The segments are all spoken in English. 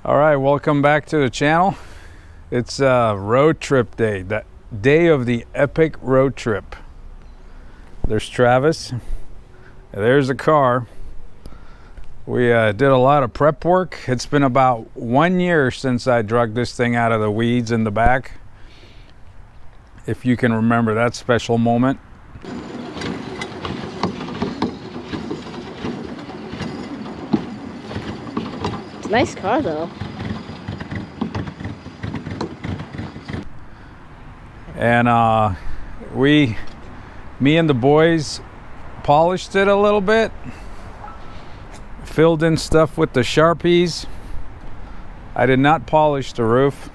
All right, welcome back to the channel. It's road trip day, the day of the epic road trip. There's Travis. There's the car. We did a lot of prep work. It's been about 1 year since I drug this thing out of the weeds in the back. If you can remember that special moment. Nice car though. And me and the boys polished it a little bit, filled in stuff with the Sharpies. I did not polish the roof,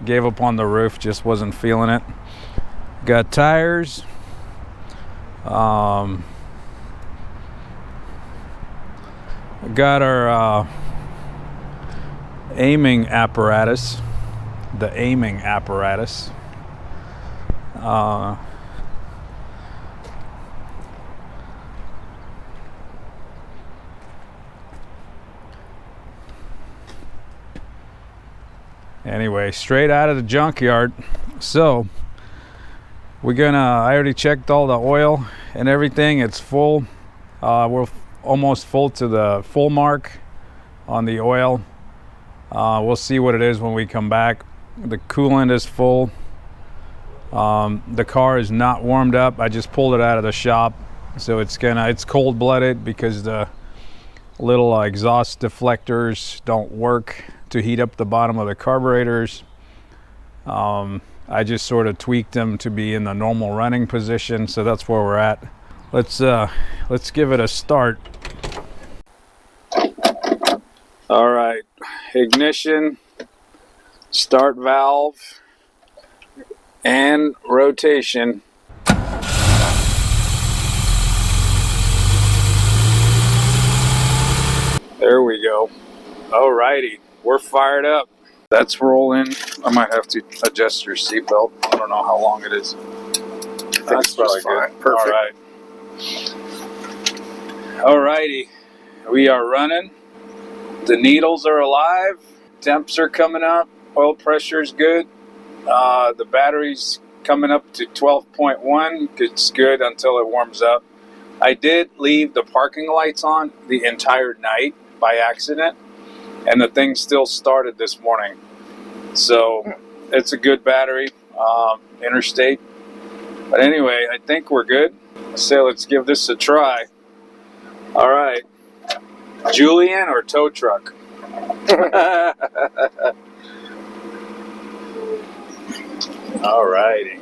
gave up on the roof, just wasn't feeling it. Got tires, got our aiming apparatus, anyway, straight out of the junkyard. So I already checked all the oil and everything. It's full. We're almost full to the full mark on the oil. We'll see what it is when we come back. The coolant is full. The car is not warmed up. I just pulled it out of the shop, so it's cold-blooded because the little exhaust deflectors don't work to heat up the bottom of the carburetors. I just sort of tweaked them to be in the normal running position, so that's where we're at. Let's give it a start. All right, ignition, start valve, and rotation. There we go. All righty, we're fired up. That's rolling. I might have to adjust your seatbelt. I don't know how long it is. That's probably good. Perfect. All righty, we are running. The needles are alive. Temps are coming up. Oil pressure is good. The battery's coming up to 12.1. It's good until it warms up. I did leave the parking lights on the entire night by accident, and the thing still started this morning. So it's a good battery, interstate. But anyway, I think we're good. So let's give this a try. All right. Julian or tow truck? All righty.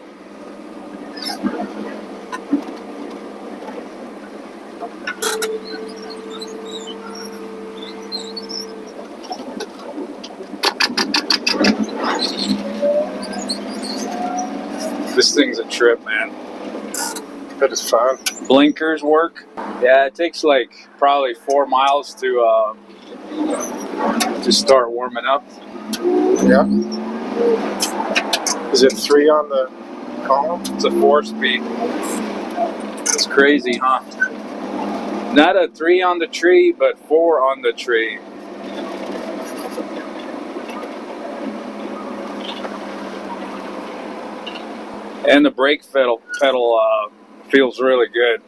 This thing's a trip, man. That is fun. Blinkers work. Yeah, it takes like probably 4 miles to start warming up. Yeah. Is it 3 on the column? It's a 4-speed. It's crazy, huh? Not a 3 on the tree, but 4 on the tree. And the brake pedal feels really good.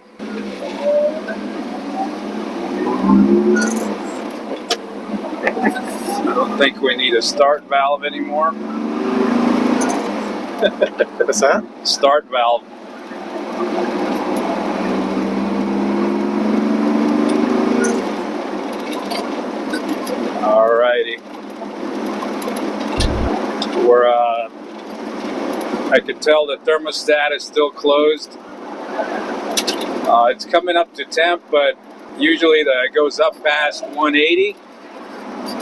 I don't think we need a start valve anymore. What's that? Start valve. Alrighty. I can tell the thermostat is still closed. It's coming up to temp, but usually it goes up past 180.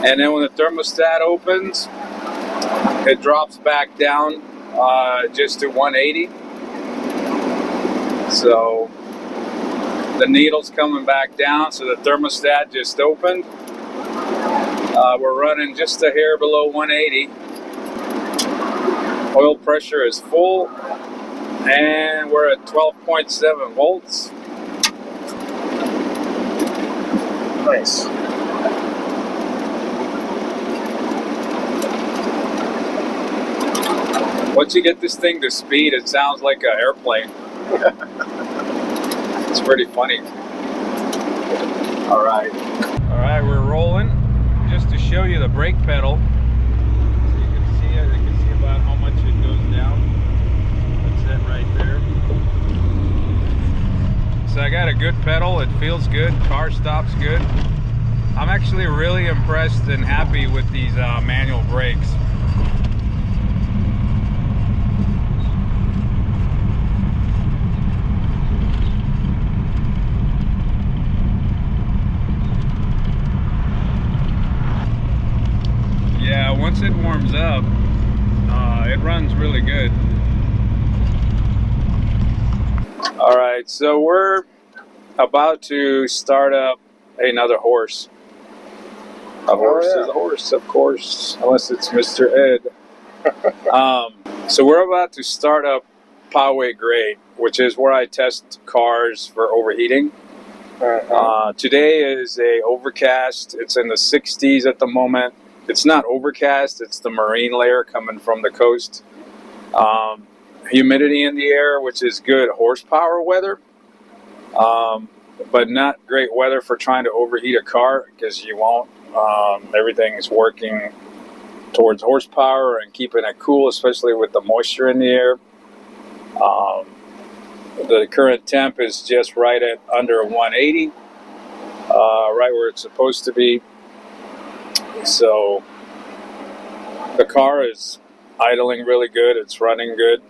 And then when the thermostat opens, it drops back down just to 180. So the needle's coming back down, so the thermostat just opened. We're running just a hair below 180. Oil pressure is full, and we're at 12.7 volts. Nice. Once you get this thing to speed, it sounds like an airplane. It's pretty funny. All right, we're rolling. Just to show you the brake pedal, so you can see it. You can see about how much it goes down. That's it right there. So I got a good pedal. It feels good. Car stops good. I'm actually really impressed and happy with these manual brakes. Yeah, once it warms up, it runs really good. All right, so we're about to start up another horse. A horse is a horse, of course, unless it's Mr. Ed. So we're about to start up Poway Grade, which is where I test cars for overheating. Today is a overcast. It's in the 60s at the moment. It's not overcast, it's the marine layer coming from the coast. Humidity in the air, which is good horsepower weather, but not great weather for trying to overheat a car, because you won't. Everything's working towards horsepower and keeping it cool, especially with the moisture in the air. The current temp is just right at under 180, right where it's supposed to be. So the car is idling really good. It's running good.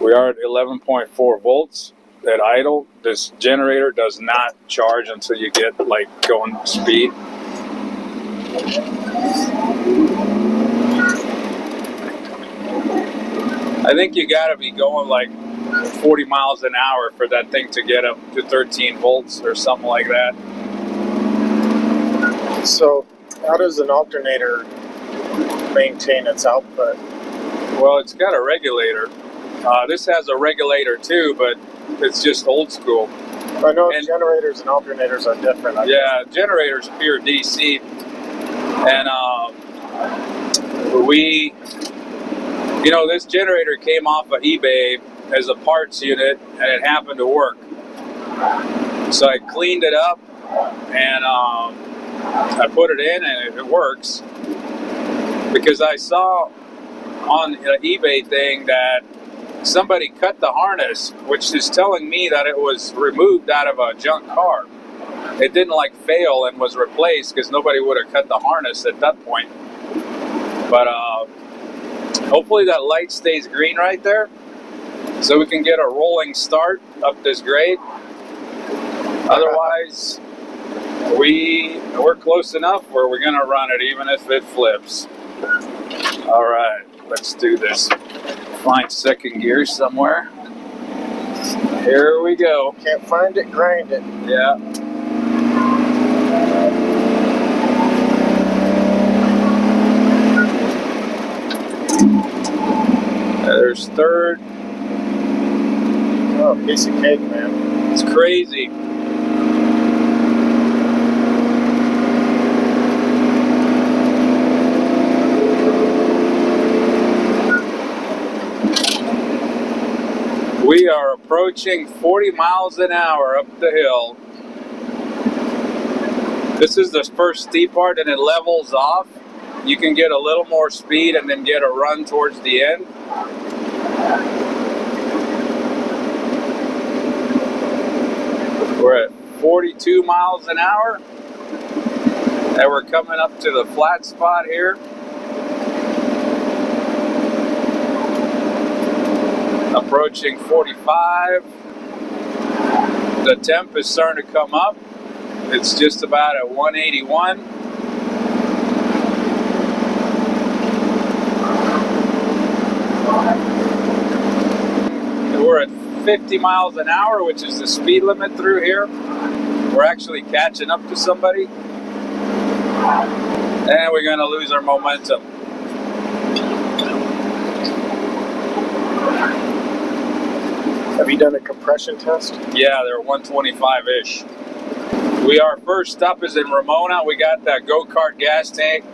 We are at 11.4 volts at idle. This generator does not charge until you get like going speed. I think you got to be going like 40 miles an hour for that thing to get up to 13 volts or something like that. So how does an alternator maintain its output? Well, it's got a regulator. This has a regulator too, but it's just old school. I know generators and alternators are different. Yeah, generators pure DC. And this generator came off of eBay as a parts unit, and it happened to work. So I cleaned it up, and I put it in, and it works. Because I saw on the eBay thing that somebody cut the harness, which is telling me that it was removed out of a junk car. It didn't like fail and was replaced, because nobody would have cut the harness at that point. But hopefully that light stays green right there, so we can get a rolling start up this grade. Otherwise, we're close enough where we're gonna run it even if it flips. All right, let's do this. Find second gear somewhere. Here we go. Can't find it, grind it. Yeah. There's third. Oh, piece of cake, man. It's crazy. We are approaching 40 miles an hour up the hill. This is the first steep part, and it levels off. You can get a little more speed and then get a run towards the end. We're at 42 miles an hour, and we're coming up to the flat spot here. Approaching 45. The temp is starting to come up. It's just about at 181. We're at 50 miles an hour, which is the speed limit through here. We're actually catching up to somebody. And we're going to lose our momentum. Have you done a compression test? Yeah, they're 125-ish. Our first stop is in Ramona. We got that go-kart gas tank.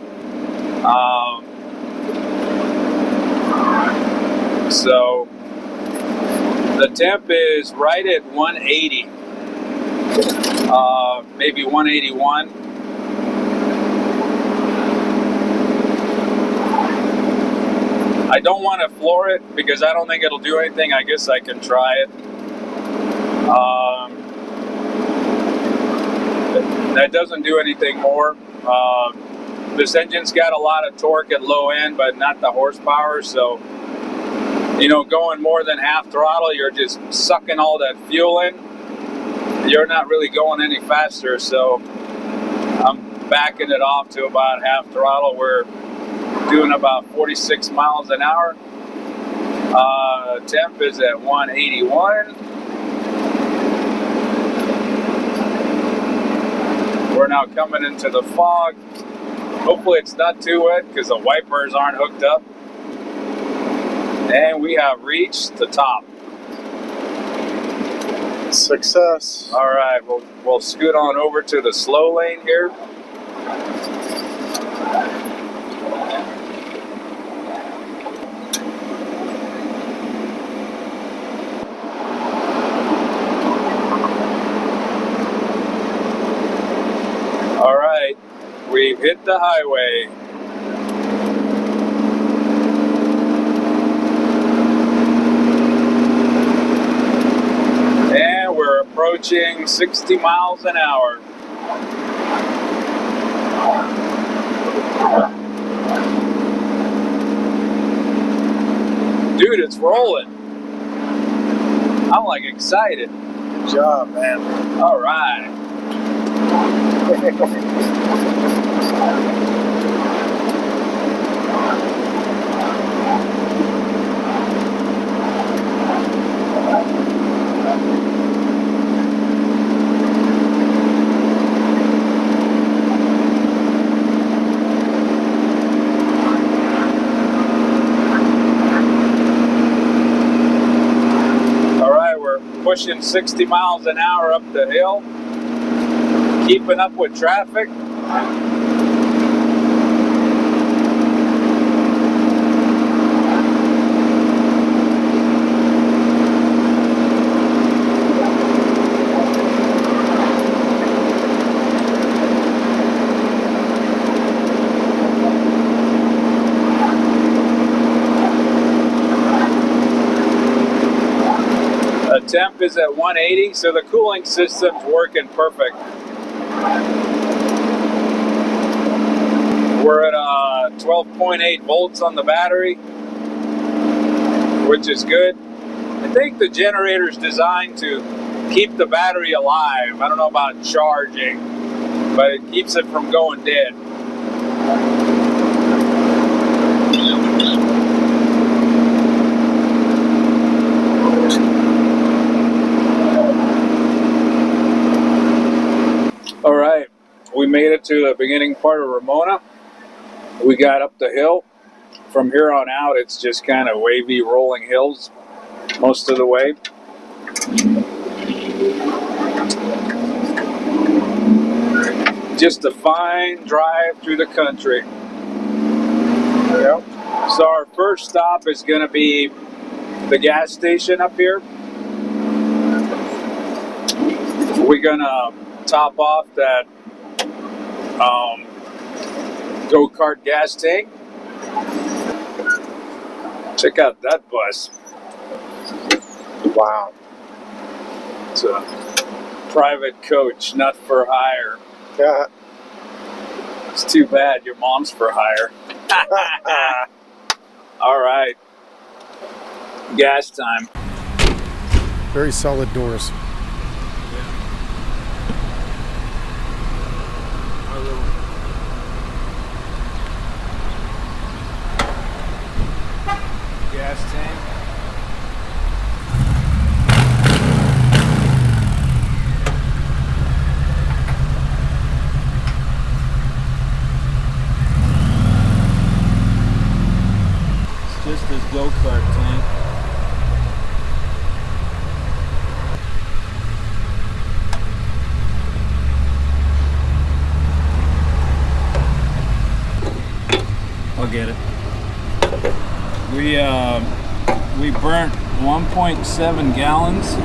So the temp is right at 180, maybe 181. I don't want to floor it because I don't think it'll do anything. I guess I can try it. That doesn't do anything more. This engine's got a lot of torque at low end, but not the horsepower. So, you know, going more than half throttle, you're just sucking all that fuel in. You're not really going any faster. So I'm backing it off to about half throttle. We're doing about 46 miles an hour. Temp is at 181. We're now coming into the fog. Hopefully it's not too wet because the wipers aren't hooked up. And we have reached the top. Success. All right, we'll scoot on over to the slow lane here. All right, we've hit the highway. And we're approaching 60 miles an hour. Dude, it's rolling. I'm like excited. Good job, man. All right. Pushing 60 miles an hour up the hill, keeping up with traffic. Temp is at 180, so the cooling system's working perfect. We're at 12.8 volts on the battery, which is good. I think the generator's designed to keep the battery alive. I don't know about charging, but it keeps it from going dead. All right, we made it to the beginning part of Ramona. We got up the hill. From here on out, it's just kind of wavy, rolling hills most of the way. Just a fine drive through the country. Yep. So our first stop is going to be the gas station up here. We're going to top off that go-kart gas tank. Check out that bus. Wow. It's a private coach, not for hire. Yeah. It's too bad your mom's for hire. All right. Gas time. Very solid doors. Gas tank. It's just this go-kart tank. I'll get it. We We burnt 1.7 gallons.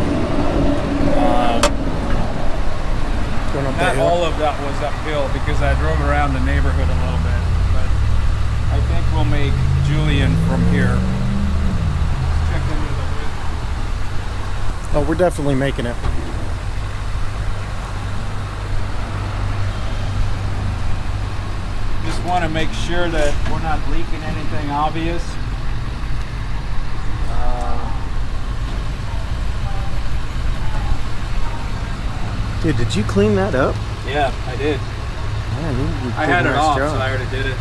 Going up that Not hill. all of that was uphill because I drove around the neighborhood a little bit, but I think we'll make Julian from here. Let's check into the width. Oh, we're definitely making it. Just want to make sure that we're not leaking anything obvious. Dude, did you clean that up? Yeah, I did. Man, you I did had a it nice off, job. so I already did it.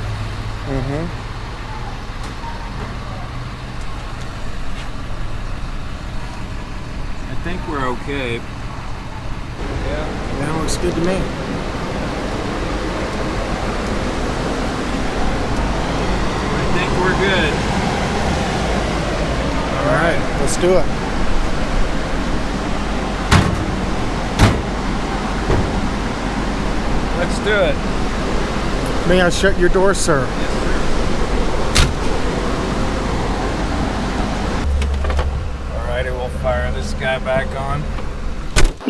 I think we're okay. Yeah. That looks good to me. I think we're good. All right, let's do it. Let's do it. May I shut your door, sir? Yes, sir. Alrighty, we'll fire this guy back on.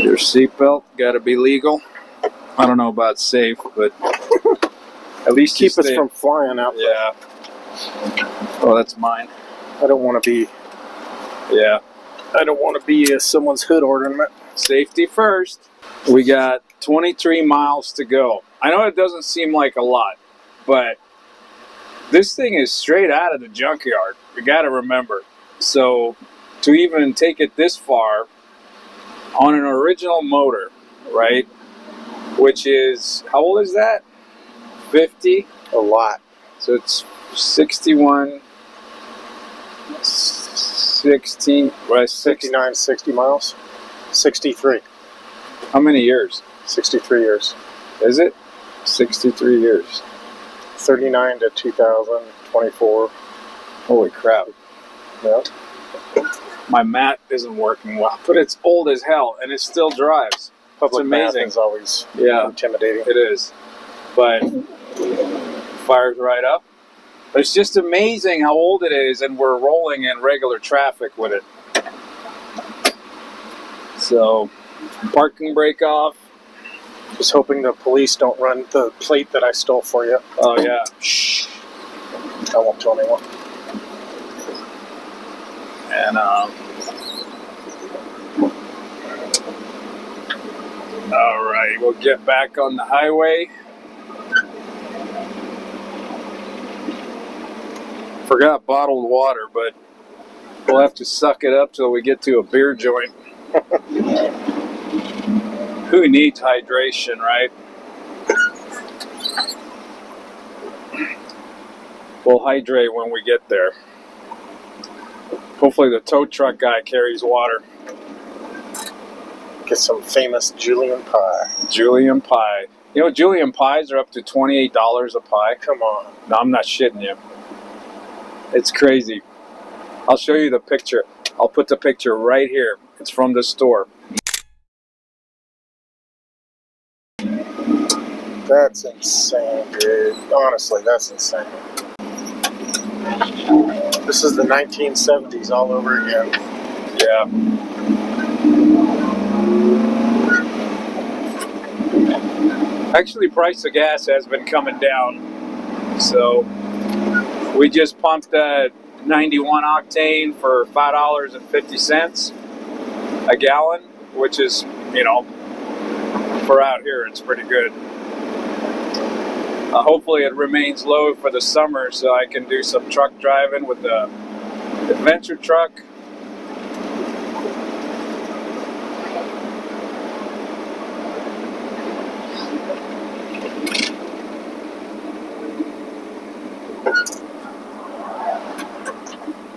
Your seatbelt gotta be legal. I don't know about safe, but at least Keep you us stay- from flying out. Yeah. Oh, that's mine. I don't want to be. Yeah. I don't want to be someone's hood ornament. Safety first. We got 23 miles to go. I know it doesn't seem like a lot, but this thing is straight out of the junkyard. You got to remember. So to even take it this far on an original motor, right? Which is, how old is that? 50? A lot. So it's 61, 16, right? 59, 60 miles. 63. How many years? 63 years. Is it? 63 years. 39 to 2024. Holy crap. Yeah. My mat isn't working well, but it's old as hell and it still drives. Public bath amazing. is always Yeah, intimidating. it is. But fires right up. It's just amazing how old it is, and we're rolling in regular traffic with it. So, parking brake off. Just hoping the police don't run the plate that I stole for you. Oh yeah. Shh. I won't tell anyone. And all right, we'll get back on the highway. Forgot bottled water, but we'll have to suck it up till we get to a beer joint. Who needs hydration, right? We'll hydrate when we get there. Hopefully the tow truck guy carries water. Get some famous Julian pie. Julian pie. You know, Julian pies are up to $28 a pie. Come on. No, I'm not shitting you. It's crazy. I'll show you the picture. I'll put the picture right here. It's from the store. That's insane, dude. Honestly, that's insane. This is the 1970s all over again. Yeah. Actually, price of gas has been coming down. So we just pumped that 91 octane for $5.50 a gallon, which is, you know, for out here, it's pretty good. Hopefully it remains low for the summer so I can do some truck driving with the adventure truck.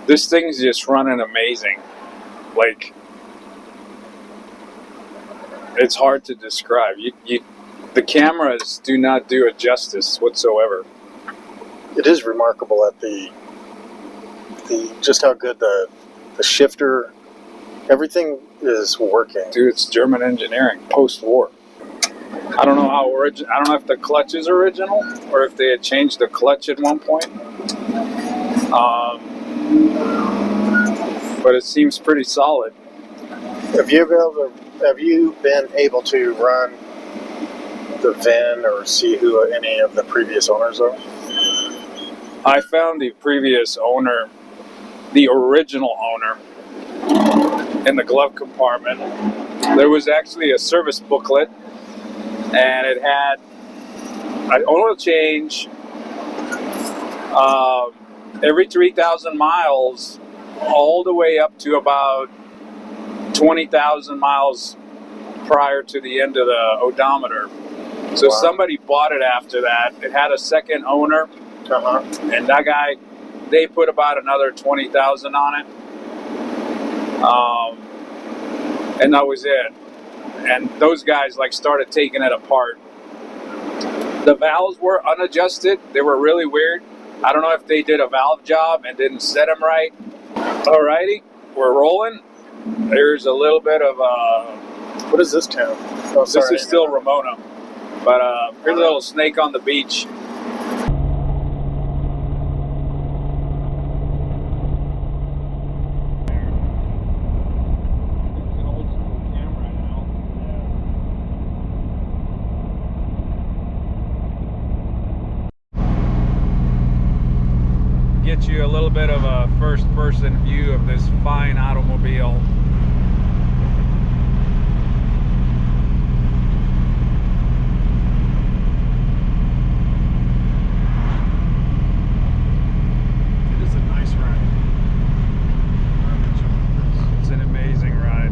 This thing's just running amazing. Like, it's hard to describe. The cameras do not do it justice whatsoever. It is remarkable at the just how good the shifter, everything is working. Dude, it's German engineering, post-war. I don't know how I don't know if the clutch is original or if they had changed the clutch at one point. but it seems pretty solid. Have you been able to run the VIN or see who any of the previous owners are? I found the previous owner, the original owner, in the glove compartment. There was actually a service booklet, and it had an oil change every 3,000 miles, all the way up to about 20,000 miles prior to the end of the odometer. So Wow. somebody bought it after that. It had a second owner, Uh-huh. and that guy, they put about another 20,000 on it. And that was it. And those guys like started taking it apart. The valves were unadjusted. They were really weird. I don't know if they did a valve job and didn't set them right. Alrighty, we're rolling. There's a little bit of What is this town? Oh, sorry. this is still Ramona, but here's a little snake on the beach. Get you a little bit of a first-person view of this fine automobile. It is a nice ride. It's an amazing ride.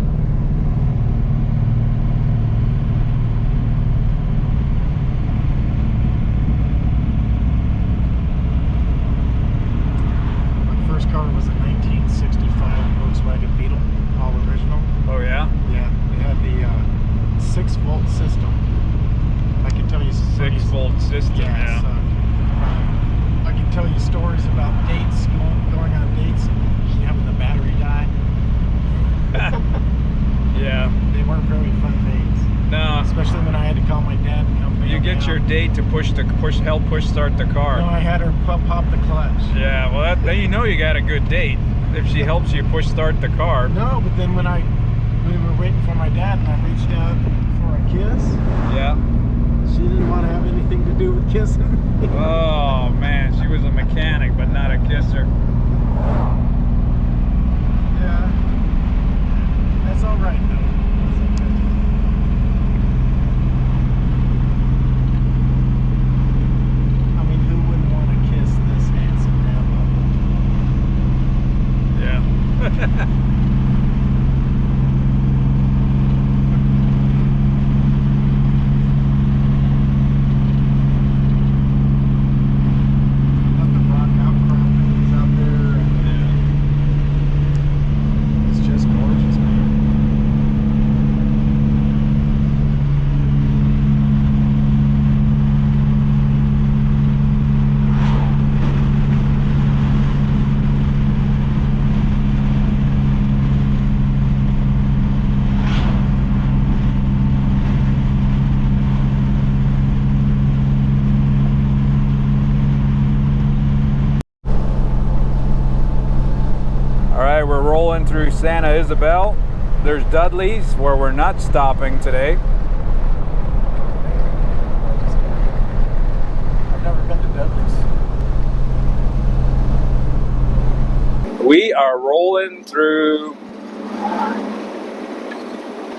My first car was a 1965 Volkswagen Beetle, all original. Oh yeah? Yeah, we had the 6-volt system. I can tell you some 6-volt system, yeah. So, I can tell you stories about dates, going on dates, and having the battery die. Yeah. They weren't very fun dates, No, especially when I had to call my dad and help me. you get your date to help push start the car. No, I had her pop the clutch. Yeah, well, then you know you got a good date if she helps you push start the car. No, but then when we were waiting for my dad and I reached out for a kiss, Yeah. she didn't want to have anything to do with kissing. Oh man, she was a mechanic but not a kisser. Yeah. That's all right though. That's okay. I mean, who wouldn't want to kiss this handsome Rambo? Yeah. Let the rock outcroppings out there. It's just gorgeous, man. All right, we're rolling through Santa Isabel. There's Dudley's where we're not stopping today. I've never been to Dudley's. We are rolling through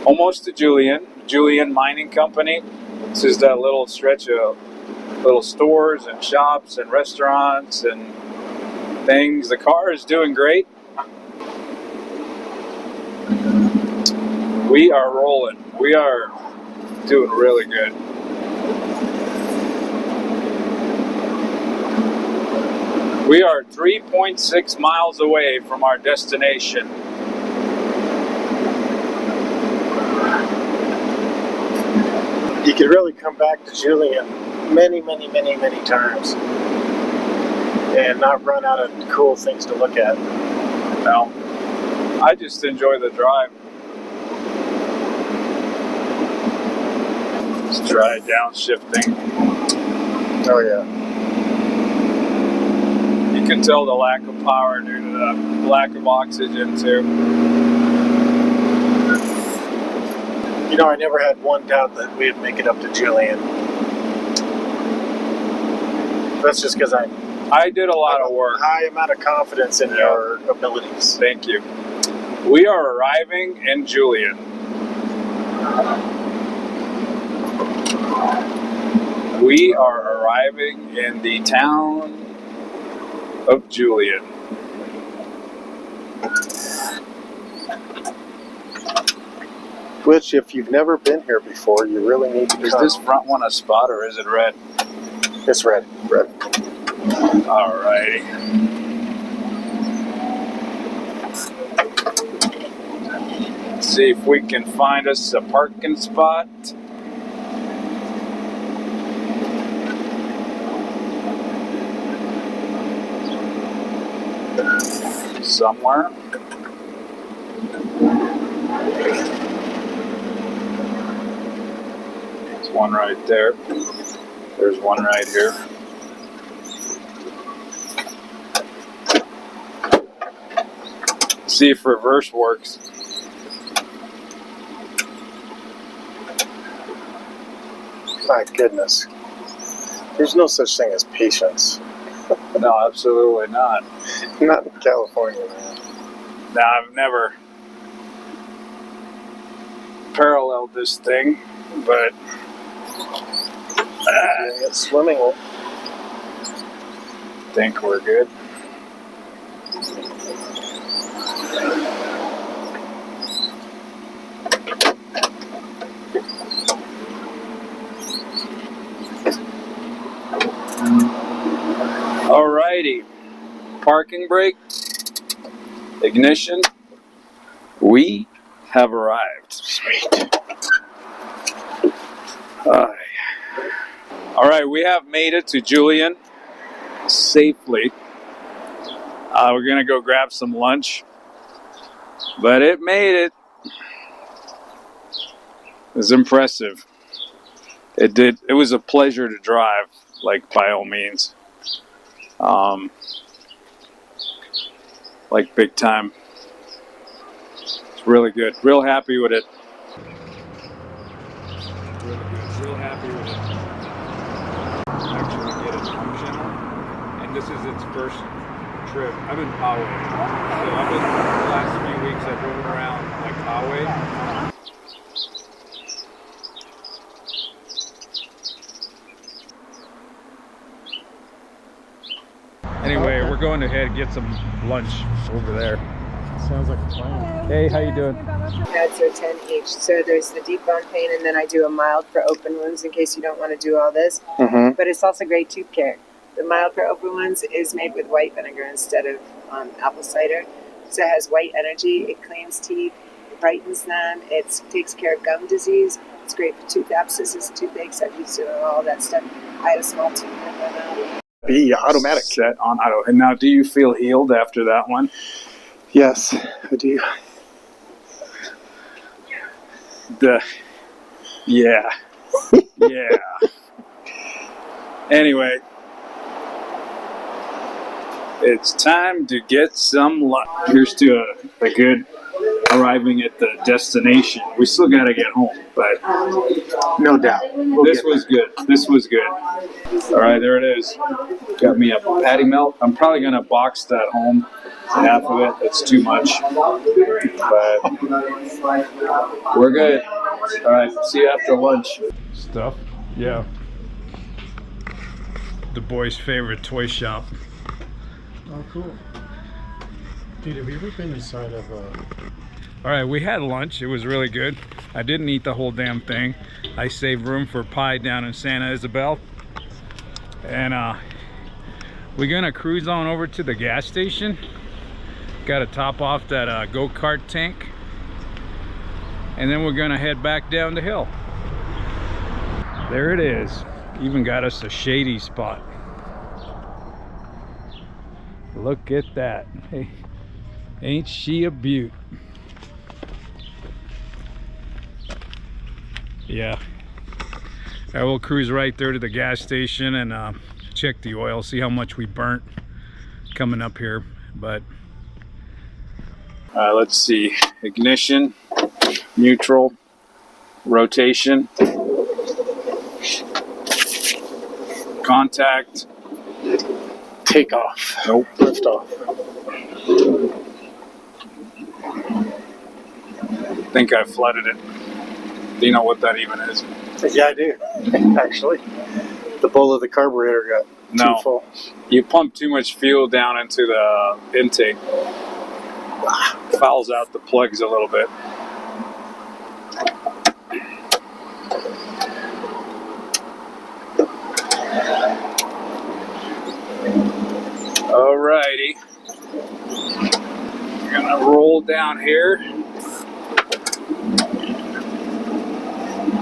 almost to Julian Mining Company. This is that little stretch of little stores and shops and restaurants and things. The car is doing great. We are rolling. We are doing really good. We are 3.6 miles away from our destination. You could really come back to Julian many times and not run out of cool things to look at. No, I just enjoy the drive. Let's try downshifting. Oh yeah. You can tell the lack of power due to the lack of oxygen too. You know, I never had one doubt that we'd make it up to Julian. That's just because I did a lot of work. high amount of confidence in your abilities. Thank you. We are arriving in Julian. We are arriving in the town of Julian. Which, if you've never been here before, you really need to Is come. this front one a spot or is it red? It's red. Red. Alrighty. Let's see if we can find us a parking spot. Somewhere. There's one right there. There's one right here. See if reverse works. My goodness. There's no such thing as patience. No, absolutely not. Not in California, man. No, I've never paralleled this thing, but It's swimming. I think we're good. Alrighty, parking brake, ignition. We have arrived. Sweet. All right, we have made it to Julian safely. We're gonna go grab some lunch, but it made it. It was impressive. It did. It was a pleasure to drive, like by all means. Like big time. It's really good. Real happy with it. Really good. Real happy with it. Actually get it functional. And this is its first trip. I've been powway. So I've been, the last few weeks I've driven around like powway. Anyway, we're going ahead and get some lunch over there. Sounds like a plan. Hey, how you doing? Pads are 10 each. So there's the deep bone pain, and then I do a mild for open wounds in case you don't want to do all this. Mm-hmm. But it's also great tooth care. The mild for open wounds is made with white vinegar instead of apple cider. So it has white energy. It cleans teeth. It brightens them. It takes care of gum disease. It's great for tooth abscesses, toothaches. I've used it on all that stuff. I had a small tooth in my mouth. Be automatic. Set on auto. And now, do you feel healed after that one? Yes, I do. Yeah. Anyway, it's time to get some lunch. Here's to a good arriving at the destination. We still got to get home, but No doubt. this was good. This was good. All right, there it is. Got me a patty melt. I'm probably going to box that home. Half of it. It's too much. But we're good. All right, see you after lunch. Stuff. Yeah. The boys' favorite toy shop. Oh, cool. Dude, have you ever been inside of a... All right, we had lunch. It was really good. I didn't eat the whole damn thing. I saved room for pie down in Santa Isabel. And we're gonna cruise on over to the gas station. Got to top off that go-kart tank. And then we're gonna head back down the hill. There it is. Even got us a shady spot. Look at that. Hey, ain't she a beaut? Yeah. I will cruise right there to the gas station and check the oil, see how much we burnt. coming up here, but let's see. Ignition, neutral, rotation, contact, Takeoff. nope, Lift off. I think I flooded it. Do you know what that even is? Yeah, I do. Actually, the bowl of the carburetor got too full. You pump too much fuel down into the intake. Fouls out the plugs a little bit. Alrighty. We're gonna roll down here.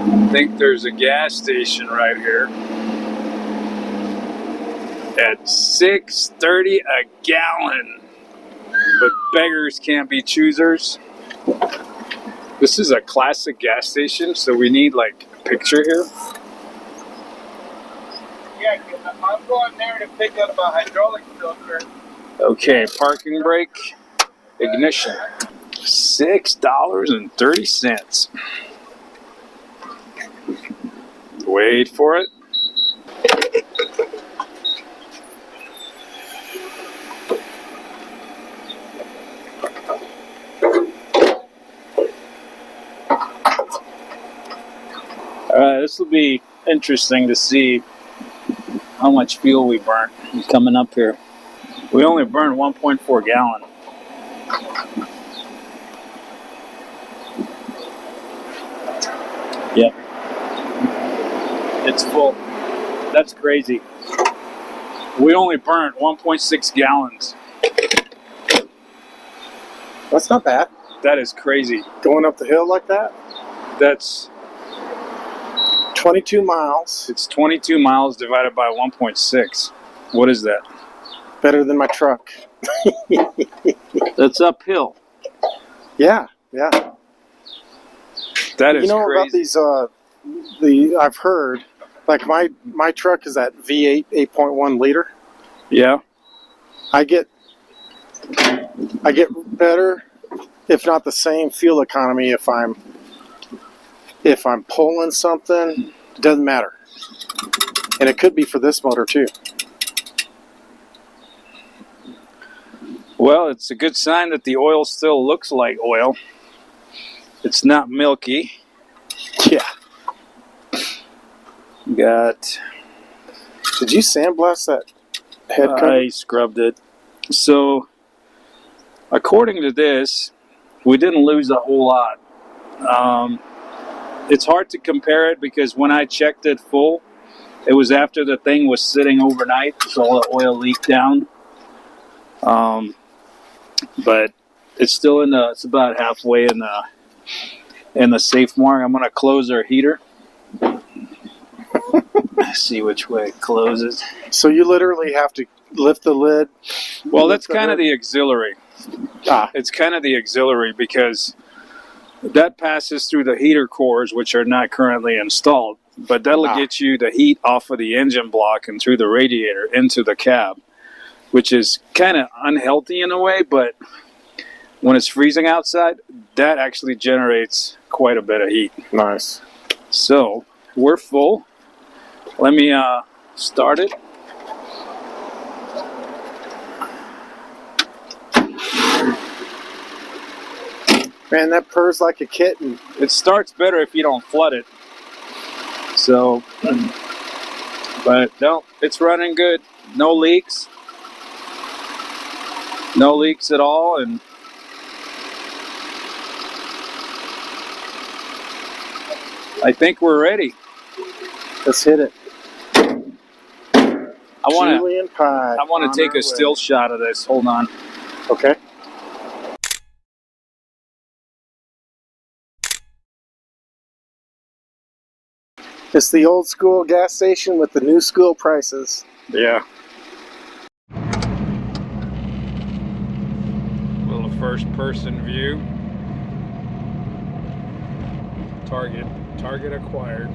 I think there's a gas station right here at $6.30 a gallon. But beggars can't be choosers. This is a classic gas station, so we need like a picture here. Yeah, I'm going there to pick up a hydraulic filter. Okay, parking brake, ignition. $6.30. Wait for it. This will be interesting to see how much fuel we burnt coming up here. We only burned 1.4 gallon. Yep. It's full. That's crazy. We only burnt 1.6 gallons. That's not bad. That is crazy. Going up the hill like that? That's 22 miles. It's 22 miles divided by 1.6. What is that? Better than my truck. That's uphill. Yeah. That is crazy. About these, I've heard, like my truck is at V8 8.1 liter. Yeah. I get better, if not the same fuel economy if I'm pulling something. It doesn't matter. And it could be for this motor too. Well, it's a good sign that the oil still looks like oil. It's not milky. Yeah. Got. Did you sandblast that head cover? I scrubbed it. So, according to this, we didn't lose a whole lot. It's hard to compare it because when I checked it full, it was after the thing was sitting overnight, so all the oil leaked down. But it's still it's about halfway in the safe mark. I'm gonna close our heater. See which way it closes. So you literally have to lift the lid. Well, that's kind of the auxiliary. Ah. It's kind of the auxiliary because that passes through the heater cores, which are not currently installed. But that'll get you the heat off of the engine block and through the radiator into the cab, which is kind of unhealthy in a way, but when it's freezing outside, that actually generates quite a bit of heat. Nice. So, we're full. Let me start it. Man, that purrs like a kitten. It starts better if you don't flood it. So, but no, it's running good. No leaks. No leaks at all, and I think we're ready. Let's hit it. I Julian pie. want to take a still shot of this. Hold on. Okay. It's the old school gas station with the new school prices. Yeah. Little first person view. Target acquired.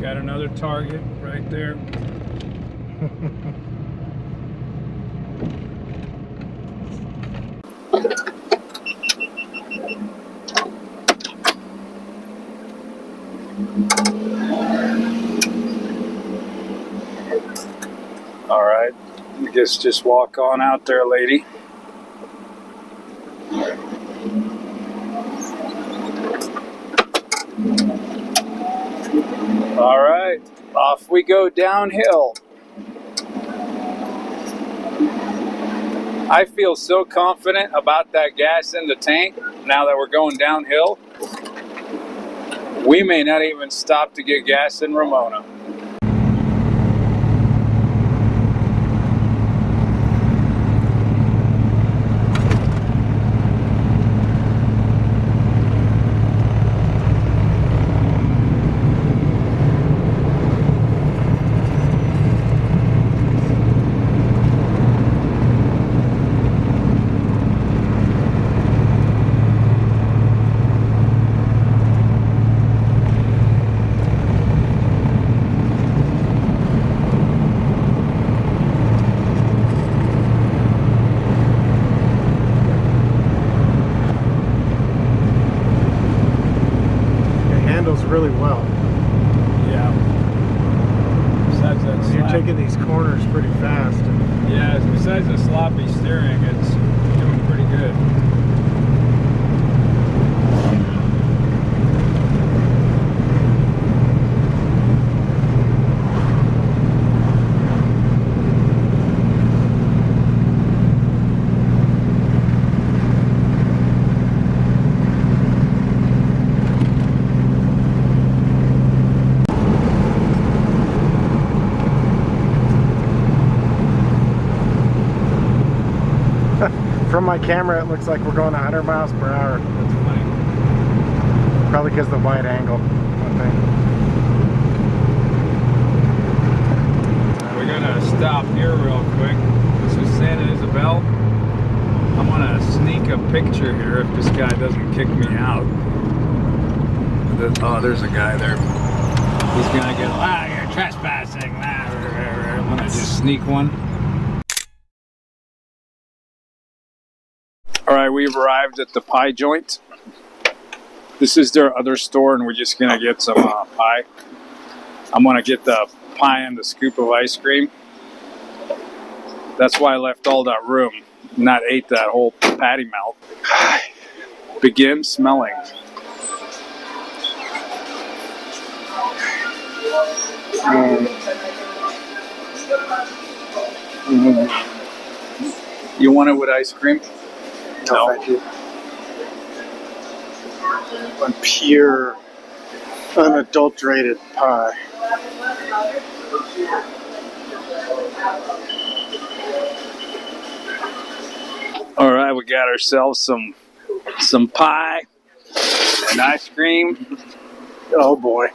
Got another target right there. All right, I guess just walk on out there, lady. All right, off we go downhill. I feel so confident about that gas in the tank now that we're going downhill. We may not even stop to get gas in Ramona. Really well. Yeah. Besides that You're taking these corners pretty fast. yeah, besides the sloppy steering, it's doing pretty good. From my camera, it looks like we're going 100 miles per hour. That's funny. Probably because of the wide angle, I think. We're gonna stop here real quick. This is Santa Isabel. I want to sneak a picture here if this guy doesn't kick me out. Oh, there's a guy there. He's gonna get, you're trespassing. I'm gonna just sneak one. All right, we've arrived at the pie joint. This is their other store, and we're just gonna get some pie. I'm gonna get the pie and the scoop of ice cream. That's why I left all that room, not ate that whole patty melt. Begin smelling. You want it with ice cream? No, thank you. One pure, unadulterated pie. All right, we got ourselves some pie and ice cream. Oh boy.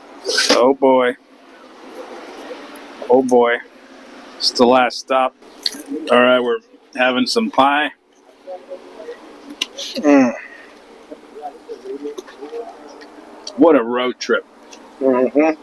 Oh boy. Oh boy. It's the last stop. All right, we're having some pie. What a road trip. Mm-hmm.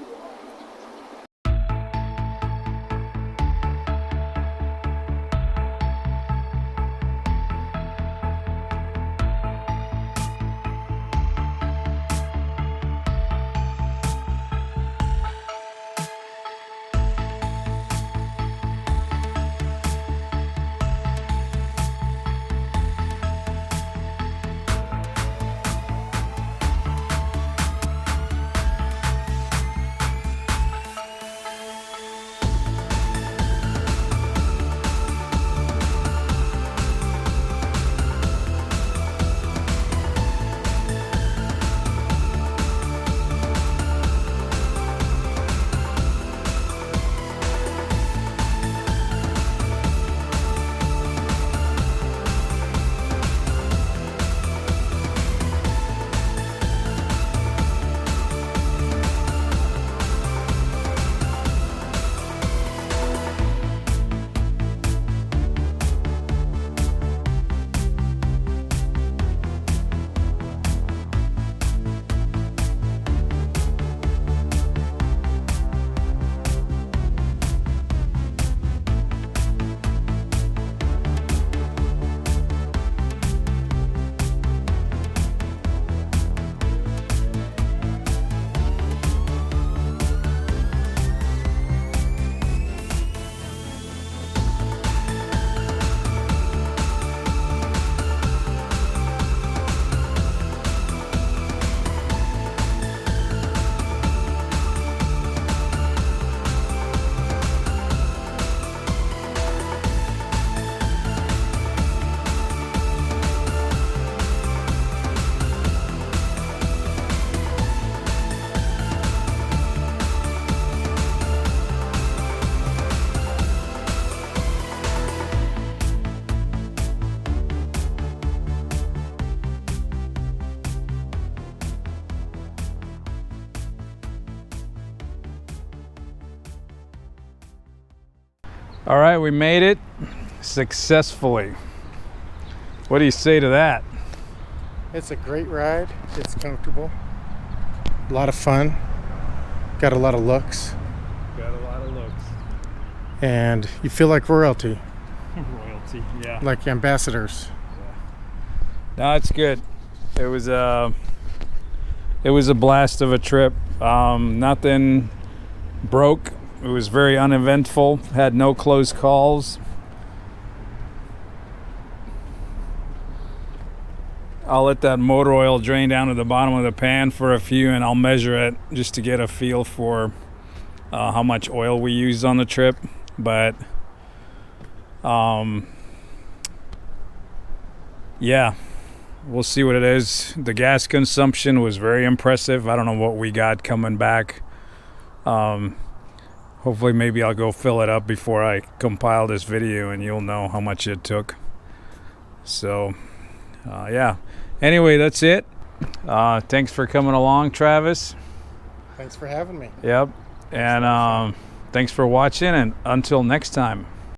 All right, we made it successfully. What do you say to that? It's a great ride. It's comfortable. A lot of fun. Got a lot of looks. Got a lot of looks. And you feel like royalty. Royalty, yeah. Like ambassadors. No, it's good. It was a blast of a trip. Nothing broke. It was very uneventful. Had no close calls. I'll let that motor oil drain down to the bottom of the pan for a few, and I'll measure it just to get a feel for how much oil we used on the trip. But yeah, we'll see what it is. The gas consumption was very impressive. I don't know what we got coming back. Hopefully maybe I'll go fill it up before I compile this video, and you'll know how much it took. So yeah, anyway, that's it. Thanks for coming along, Travis. Thanks for having me. Yep. And thanks for watching, and until next time.